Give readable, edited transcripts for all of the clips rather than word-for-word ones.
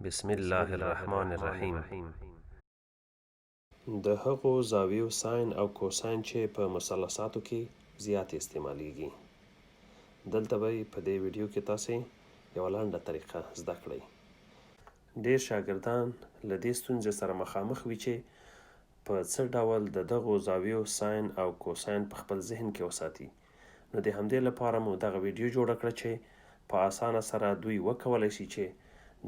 بسم الله الرحمن الرحیم. د هغو زاویو ساین او کوساین چې په مثلثاتو کې زیات استعمالیږي. دلته به په دې ویډیو کې تاسې یوه لنډه طریقه زده کړئ. ډیر شاګردان له دې ستونزې سره مخامخ وي چې په څه ډول د دغو زاویو ساین او کوساین په خپل ذهن کې وساتي. نو د همدې لپاره مو دغه ویډیو جوړه کړه چې په اسانه سره دوی وکولای شي چې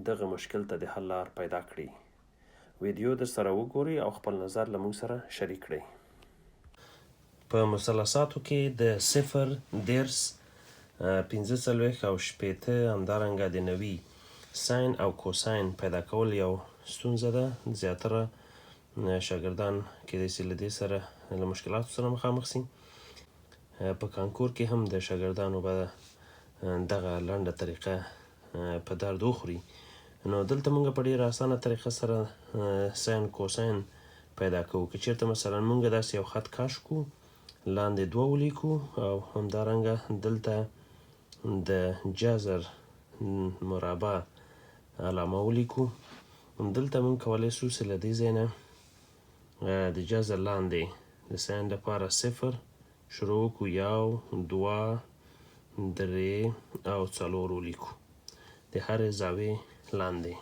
دغه مشکل ته د حل لار پیدا کړي. ویډیو در سره وګورئ او خپل نظر له موږ سره شریک کړئ. په مثلثاتو کې د 0 10 45 او 60 همدارنګه د 90 ساین او کوساین پیدا کول یو ستونزه ده. زیاتره شاګردان کېدای شي له دې سره له مشکلاتو سره مخامخ شي. په کانکور کې هم د شاګردانو به دغه لنډه طریقه په درد وخوري. نو دلته موږ په ډیره اسانه طریقه سره ساین کوساین پیدا کوو. که چیرته مثلا موږ داسې یو خط کش کړو، لاندې 2 ولیکو او همدارنګه دلته د جذر مربع علامه ولیکو. دلته موږ کولی شو چې له دې ځای نه د جذر لاندې د ساین لپاره 0 شروع وکړو، 1 2 3 او 4 ولیکو د هرې زاویې لاندې.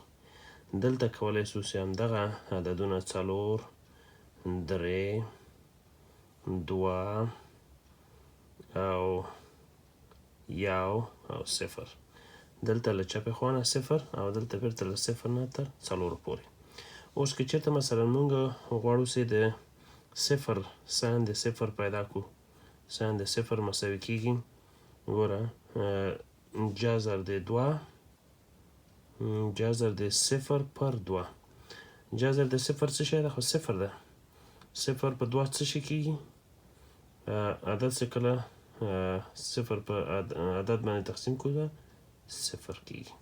دلته کولی شو چې همدغه عددونه 4 3 2 او 1 او 0 دلته له چپې خوا نه 0 او دلته بیرته له 0 نه تر 4 پورې. اوس که چېرته مثلا موږ غواړو چې د 0 ساین د 0 پیدا کړو، ساین د 0 مساوي کېږي ګوره جذر د 2 جذر د 0 پر 2. جذر د 0 څه شی ده؟ خو 0 ده. 0 په 2 څه شی کېږي؟ عدد چې کله 0 په عدد باندې تقسیم کړو 0 کېږي.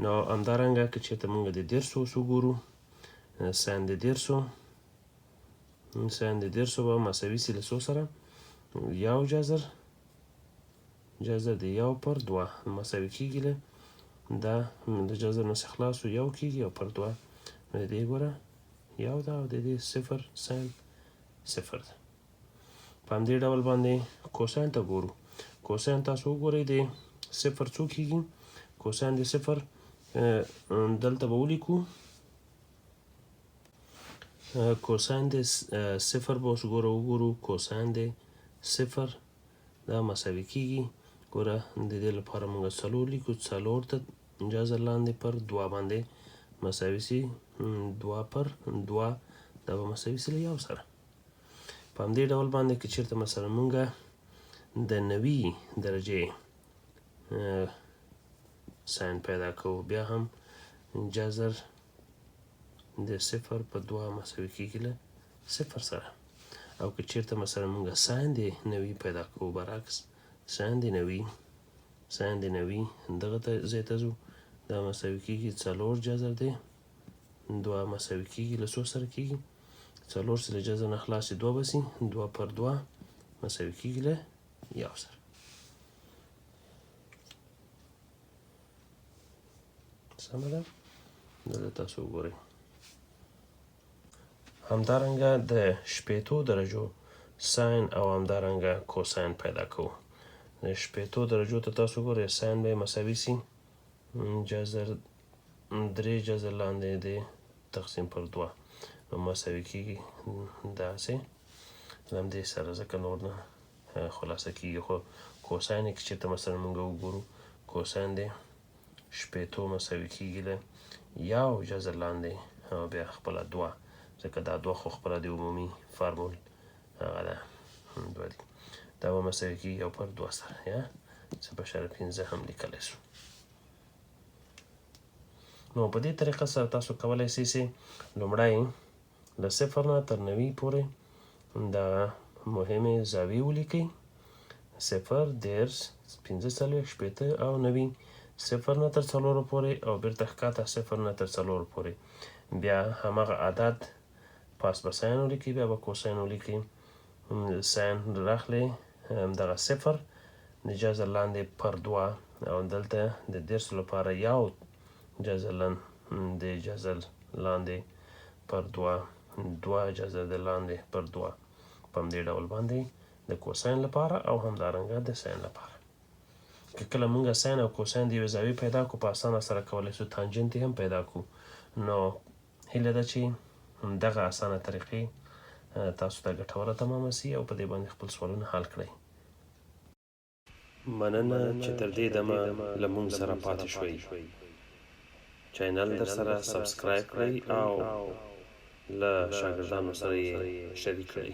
نو همدارنګه که چېرته موږ د 10 اوس وګورو، ساین د 10 ساین د 10 به مساوي سي له څو سره؟ 1 جذر د 1 پر 2 مساوي کېږي له دا د جذر نه خلاص 1 کېږي او پر 2 د دې ګوره 1 ده او د دې 0 ساین 0 ده. په همدې ډول باندې کوساین ته ګورو. کوساین تاسو وګورئ د 0 څو کېږي؟ کوساین د 0 دلته به ولیکو. کوساین د 0 به اوس وګورو. کوساین د 0 دا مساوي کېږي ګوره د دې لپاره موږ 4 لیکو. 4 ته جذر لاندې پر 2 باندې مساوي سي 2 پر 2 دا به مساوي سي له 1 سره. په همدې ډول باندې که چېرته مثلا موږ د 90 درجې ساین پیدا کوو، بیا هم جذر د 0 په 2 مساوي کېږي له 0 سره. او که چېرته مثلا موږ ساین د 90 پیدا کوو، برعکس ساین د 90 دغه ځای ته ځو، دا مساوي کېږي 4 جذر د 2 مساوي کېږي له څو سره کېږي؟ 4 چې له جذر نه خلاص 2 به سي 2 پر 2 مساوي کېږي له 1 سره. سمه ده؟ دلته تاسو وګورئ. همدارنګه د 80 درجو ساین او همدارنګه کوساین پیدا کوو. د 80 درجو ته تاسو وګورئ، ساین به مساوي سي جذر 3 جذر لاندې د تقسیم پر 2 مساوي کېږي داسې همدې سره، ځکه نور نه خلاصه کېږي. خو کوساین یې که چېرته مثلا موږ وګورو، کوساین د 80 مساوي کېږي له 1 جذر لاندې او بیا خپله 2، ځکه دا 2 خو خپله د عمومي فارمول هغه ده 2 دي، دا به مساوي کېږي 1 پر 2 سره یا 0.5 هم لیکلی شو. نو په دې طریقه سره تاسو کولی شئ چې لومړی له 0 نه تر 90 پورې دا مهمې زاویې ولیکئ. 0 10 45 80 او 90. 0 نه تر 4 پورې او بیرته ښکته 0 نه تر 4 پورې. بیا همغه عدد پاس به ساین ولیکئ، بیا به کوساین ولیکئ. ساین راخلئ همدغه 0 د جذر لاندې پر 2 او دلته د 10 لپاره 1 جذر د جزل لاندې پر دوه جزر د لاندې پر دوه په همدې ډول باندې د کوساین لپاره او همدارنګه د ساین لپاره. که کله موږ ساین او کوساین د یوې زاویې پیدا کړو په اسانه سره کولی شو تانجنت هم پیدا کړو. نو هیله ده چې دغه اسانه طریقې تاسو ته ګټوره تمامه سي او په دې باندې خپل سوالونه حل کړئ. مننه چې تر دې دمه له موږ سره پاتې شوئ. چینل در سره سبسکرایب کړئ او له شاګردانو سره یې شریک کړئ.